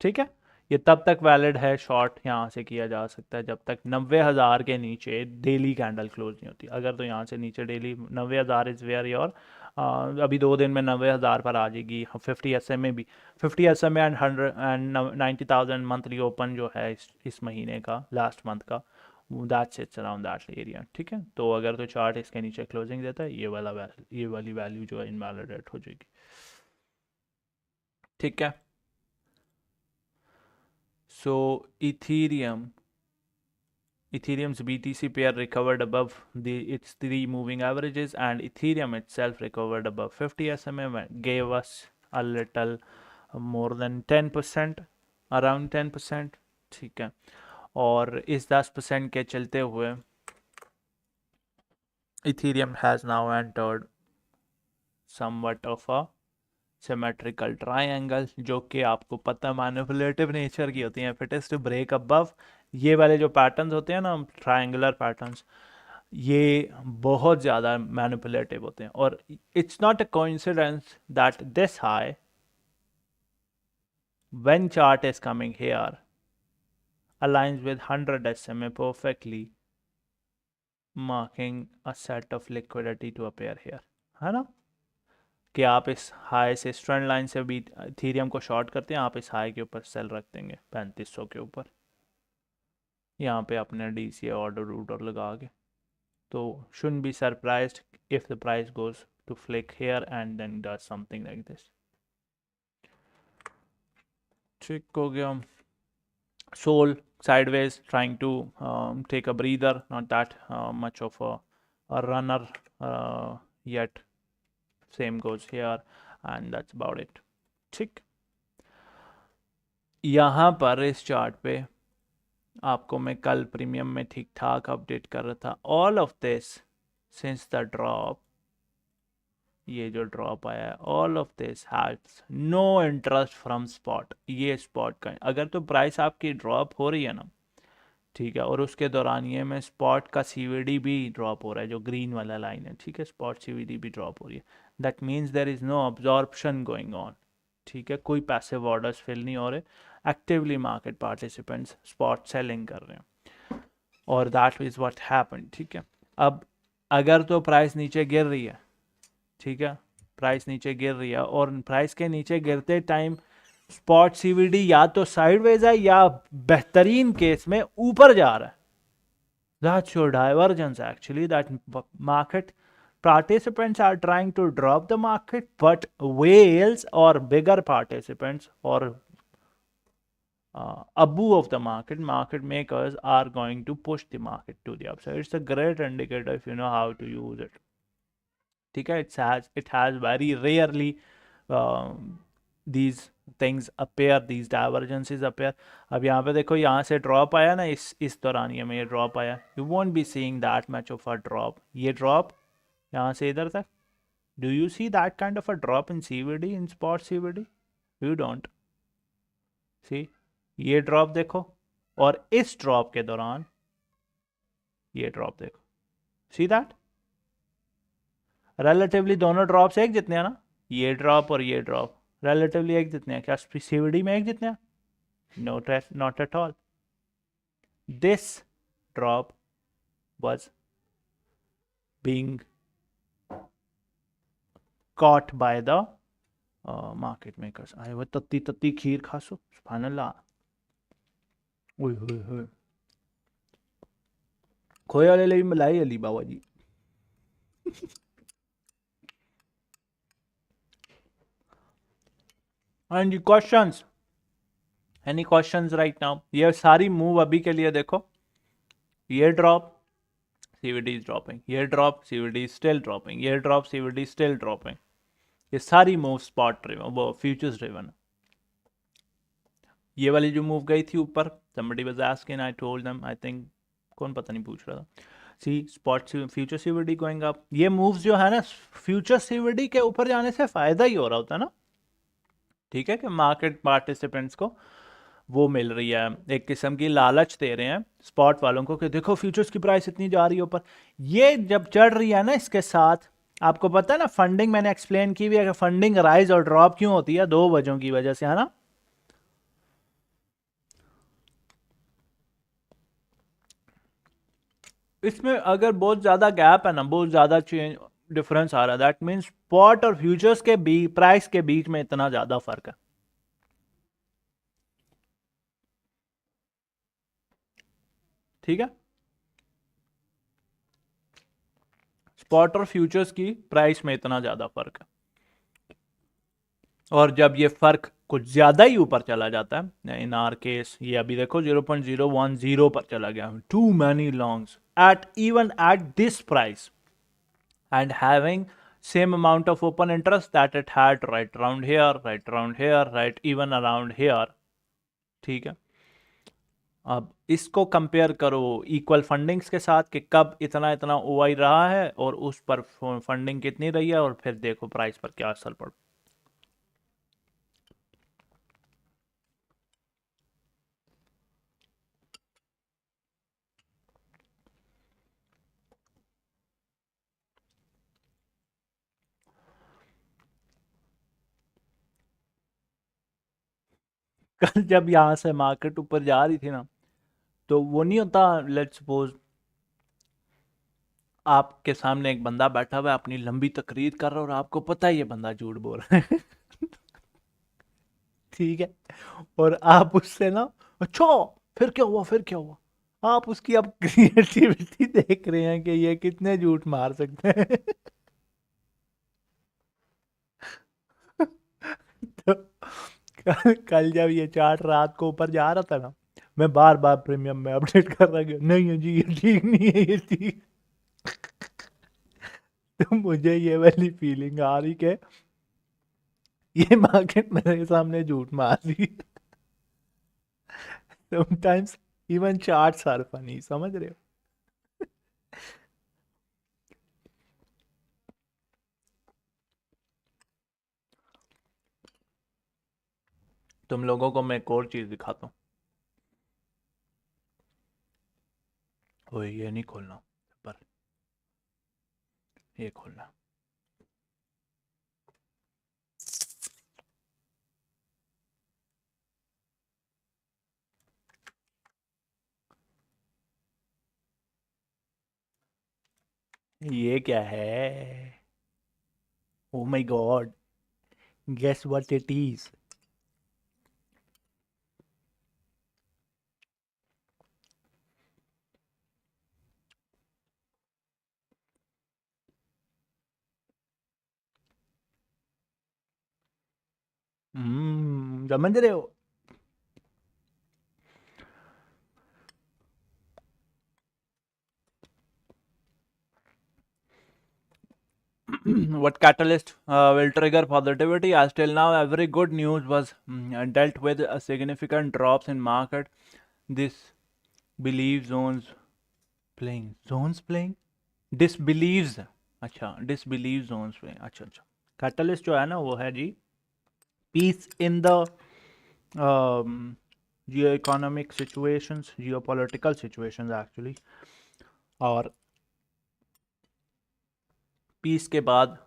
ठीक है, ये तब तक वैलिड है, शॉर्ट यहाँ से किया जा सकता है जब तक 90,000 के नीचे डेली कैंडल क्लोज नहीं होती। अगर तो यहाँ से नीचे डेली 90,000 इज़ वेयर योर, अभी 2 दिन में 90,000 पर आ जाएगी। 50 SMA भी, 50 SMA and 100 and 90,000 monthly open जो है इस महीने का, लास्ट मंथ का, that's it's around that area. ठीक है, तो अगर तो चार्ट इसके नीचे क्लोजिंग देता है, ये वाली वैल्यू जो है इनवैलिडेट हो जाएगी। ठीक है, so Ethereum's BTC pair recovered above its 3 moving averages, and Ethereum itself recovered above 50 SMA, gave us a little more than 10%, around 10%। ठीक है, और इस 10% के चलते हुए Ethereum has now entered somewhat of a symmetrical triangle, जो कि आपको पता मैनिपुलेटिव नेचर की होती हैं। If it is to break above, ये वाले जो पैटर्न्स होते हैं ना ट्राइंगुलर पैटर्न्स, ये बहुत ज़्यादा मैनिपुलेटिव होते हैं। और it's not a coincidence that this high when chart is coming here aligns with 100 SMA perfectly, marking a set of liquidity to appear here, है ना, कि आप इस हाई से स्ट्रेंड लाइन से भी इथीरियम को शॉर्ट करते हैं, आप इस हाई के ऊपर सेल रख देंगे 3500 के ऊपर, यहाँ पे अपने DCA ऑर्डर लगा के। तो should be surprised if the price goes to flick here and then does something like this. ठीक हो गया। सोल sideways trying to take a breather, not that much of a runner yet. Same goes here and that's about it। ठीक, यहाँ पर इस chart पे आपको मैं कल प्रीमियम में ठीक ठाक अपडेट कर रहा था। All of this since the drop, ये जो ड्रॉप आया है, all of this has no interest from spot. ये स्पॉट का, अगर तो प्राइस आपकी ड्रॉप हो रही है ना, ठीक है, और उसके दौरान ये में स्पॉट का CVD भी ड्रॉप हो रहा है, जो ग्रीन वाला लाइन है, ठीक है, स्पॉट CVD भी ड्रॉप हो रही है, that means there is no absorption going on. ठीक है, कोई पैसिव ऑर्डर्स फिल नहीं हो रहे, actively market participants spot selling कर रहे हैं, और दैट इज़ व्हाट हैपेंड। ठीक है, अब अगर तो प्राइस नीचे गिर रही है, ठीक है, प्राइस नीचे गिर रही है, और प्राइस के नीचे गिरते टाइम स्पॉट सीवीडी या तो साइडवेज है या बेहतरीन केस में ऊपर जा रहा है. That's your divergence actually. That market participants are trying to drop the market, but whales or bigger participants or above the market makers are going to push the market to the upside. It's a great indicator if you know how to use it. ठीक है, it has very rarely these things appear, these divergences appear. अब यहाँ पे देखो, यहाँ से drop आया ना, इस दौरानिए में ये ड्रॉप आया. You won't be seeing that much of a drop. ये ड्रॉप यहाँ से इधर तक, do you see that kind of a drop in CVD, in spot CVD? You don't see. ये ड्रॉप देखो, और इस ड्रॉप के दौरान ये ड्रॉप देखो. सी दैट रिलेटिवली दोनों ड्रॉप्स एक जितने हैं ना, ये ड्रॉप और ये ड्रॉप रिलेटिवली एक जितने हैं. क्या सीवीडी में एक जितने हैं? Not at all. This drop was being caught by the market makers. आए वो तत्ती तत्ती खीर खासो, सुभान अल्लाह. ओए होए होए, खोए वाले लिए मलाई अली बाबा जी. हाँ जी, questions, any questions right now? ये सारी मूव अभी के लिए देखो, ये ड्रॉप, CVD is dropping, ये drop, CVD is still dropping, ये drop, CVD is still dropping. ये सारी मूव स्पॉट ड्रिवन, वो फ्यूचर्स ड्रिवन. ये वाली जो मूव गई थी ऊपर, somebody was asking, I told them, I think कौन पता नहीं पूछ रहा था. See spot future CVD going up. ये मूव्स जो है ना, फ्यूचर सीवीडी के ऊपर जाने से फायदा ही हो रहा होता है ना. ठीक है, कि मार्केट पार्टिसिपेंट्स को वो मिल रही है, एक किस्म की लालच दे रहे हैं स्पॉट वालों को कि देखो फ्यूचर्स की प्राइस इतनी जा रही है ऊपर. ये जब चढ़ रही है ना, इसके साथ आपको पता है ना, फंडिंग मैंने एक्सप्लेन की भी है कि फंडिंग राइज और ड्रॉप क्यों होती है, दो वजहों की वजह से, है ना. इसमें अगर बहुत ज्यादा गैप है ना, बहुत ज्यादा चेंज डिफरेंस आ रहा है, दैट मीन्स स्पॉट और फ्यूचर्स के प्राइस के बीच में इतना ज्यादा फर्क है. ठीक है, स्पॉट और फ्यूचर्स की प्राइस में इतना ज्यादा फर्क है. और जब ये फर्क कुछ ज्यादा ही ऊपर चला जाता है, इन आर केस ये अभी देखो 0.010 पर चला गया. Too many longs at even at this price and having same amount of open interest that it had right around here, right around here, right even around here. ठीक है, अब इसको कंपेयर करो इक्वल फंडिंग्स के साथ कि कब इतना इतना ओआई रहा है और उस पर फंडिंग कितनी रही है, और फिर देखो प्राइस पर क्या असर पड़ा. कल जब यहां से मार्केट ऊपर जा रही थी ना, तो वो नहीं होता, लेट्स सपोज आपके सामने एक बंदा बैठा हुआ है, अपनी लंबी तकरीर कर रहा है और आपको पता है ये बंदा झूठ बोल रहा है. ठीक है, और आप उससे ना, अच्छा फिर क्या हुआ, फिर क्या हुआ, आप उसकी अब क्रिएटिविटी देख रहे हैं कि ये कितने झूठ मार सकते हैं. तो कल जब ये चार्ट रात को ऊपर जा रहा था ना, मैं बार बार प्रीमियम में अपडेट कर रहा कि नहीं है जी, ये ठीक नहीं है, ये ठीक. तो मुझे ये वाली फीलिंग आ रही कि ये मार्केट मेरे सामने झूठ मार रही. Sometimes even charts are funny, समझ रहे हो. तुम लोगों को मैं एक और चीज दिखाता हूँ. ओए ये नहीं खोलना, पर ये खोलना. ये क्या है? Oh my god, guess what it is. समझ रहे हो? What catalyst will trigger positivity? As till now, every good news was dealt with a significant drops in market. This belief zones playing disbelieves, अच्छा disbelief zones playing, अच्छा अच्छा। Catalyst जो है ना वो है जी peace in the geo economic situations, geo political situations actually. और पीस के बाद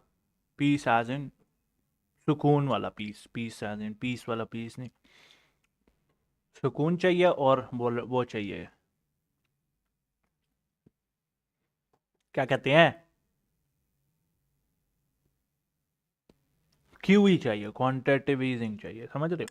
पीस एज इन सुकून वाला peace, peace as in peace वाला पीस नहीं, सुकून चाहिए और वो चाहिए, क्या कहते हैं, क्यूई चाहिए, क्वांटिटेटिव ईजिंग चाहिए, समझ रहे हो?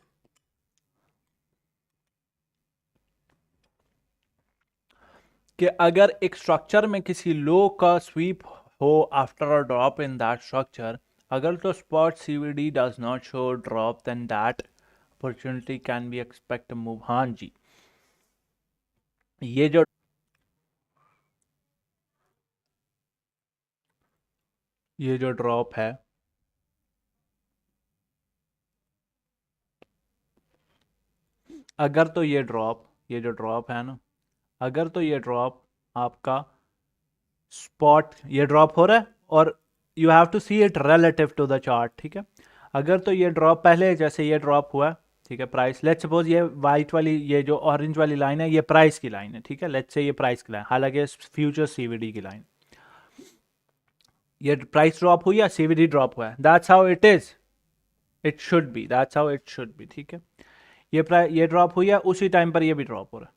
कि अगर एक स्ट्रक्चर में किसी लो का स्वीप हो after a drop in that structure, अगर तो spot CVD does not show drop then that opportunity can be expect move. हाँ जी, ये जो ड्रॉप है, अगर तो ये जो ड्रॉप है ना, अगर तो ये ड्रॉप आपका स्पॉट, ये ड्रॉप हो रहा है और you have to see it relative to the chart, ठीक है? अगर तो ये ड्रॉप पहले जैसे ये ड्रॉप हुआ, ठीक है, प्राइस लेट्स सपोज ये वाइट वाली, ये जो ऑरेंज वाली लाइन है ये प्राइस की लाइन है, ठीक है, लेट्स से ये प्राइस की लाइन, हालांकि फ्यूचर सीवीडी की लाइन, ये प्राइस ड्रॉप हुई या सीवीडी ड्रॉप हुआ है, that's how it is, it should be, that's how it should be, ठीक है? ये ड्रॉप हुई है, उसी टाइम पर ये भी ड्रॉप हो रहा है,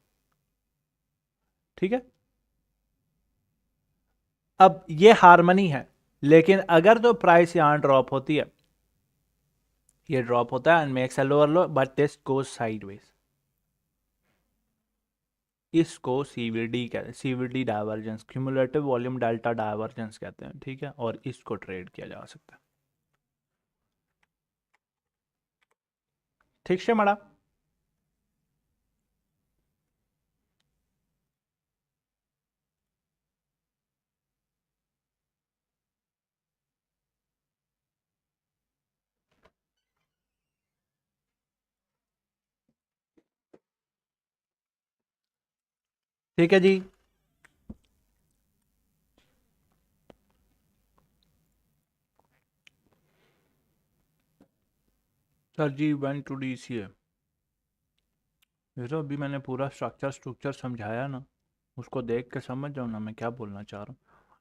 ठीक है? अब ये हारमनी है, लेकिन अगर तो प्राइस यहां ड्रॉप होती है, ये ड्रॉप होता है and makes a lower low but this goes sideways, इसको सीवीडी कहते हैं, CVD divergence, cumulative volume delta divergence कहते हैं, ठीक है? और इसको ट्रेड किया जा सकता है, ठीक है मड़ा? ठीक है जी। सर जी वन टू डी सी है, ये तो अभी मैंने पूरा स्ट्रक्चर स्ट्रक्चर समझाया ना, उसको देख के समझ जाओ ना मैं क्या बोलना चाह रहा हूँ।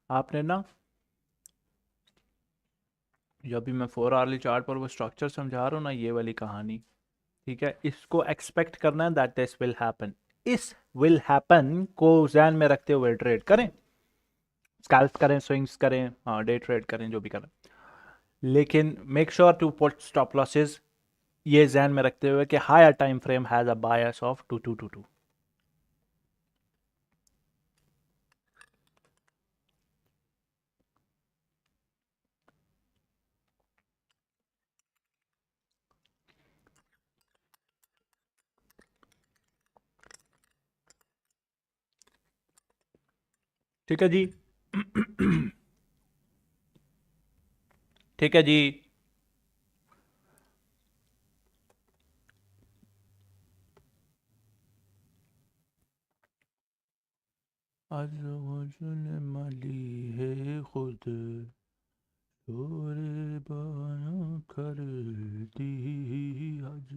आपने ना, जब भी मैं 4 आवरली चार्ट पर वो स्ट्रक्चर समझा रहा हूँ ना, ये वाली कहानी, ठीक है, इसको एक्सपेक्ट करना है दैट दिस विल हैपन, इस विल हैपन को ध्यान में रखते हुए ट्रेड करें, स्कैल्प करें, स्विंग्स करें, डे ट्रेड करें, जो भी करें, लेकिन make sure to put stop losses ये ध्यान में रखते हुए कि higher time frame has a bias of 2222। ठीक है जी। ठीक है जी। आज ने माली है खुद छोरे बयां कर दी आज।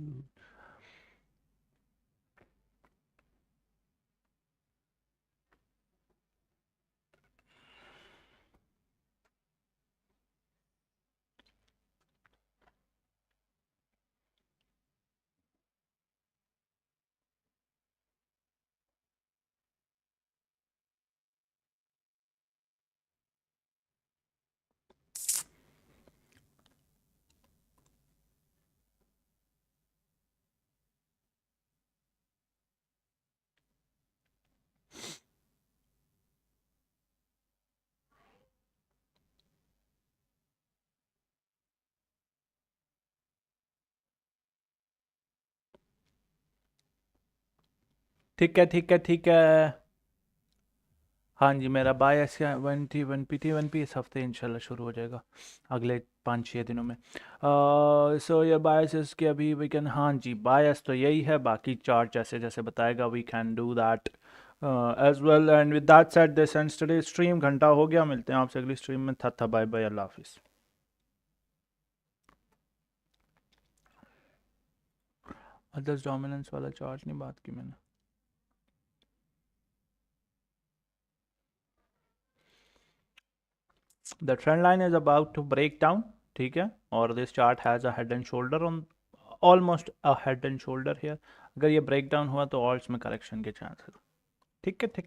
ठीक है ठीक है ठीक है। हाँ जी, मेरा बाय ऐसे 1P इस हफ्ते इंशाल्लाह शुरू हो जाएगा, अगले 5-6 दिनों में। सो ये बायस के अभी वी कैन, हाँ जी बायस तो यही है, बाकी चार्ट जैसे जैसे बताएगा we can do that as well. And with that said this ends today stream, घंटा हो गया, मिलते हैं आपसे अगली स्ट्रीम में। था बाय बाय, अल्लाह हाफिज़। अदर्स डोमिनेंस वाला चार्ट नहीं बात की मैंने। The trend line is about to break down, ठीक है, और this chart has a head and shoulder on, almost a head and shoulder here. अगर ये ब्रेक डाउन हुआ तो ऑल्ट्स में करेक्शन के चांस है। ठीक है ठीक।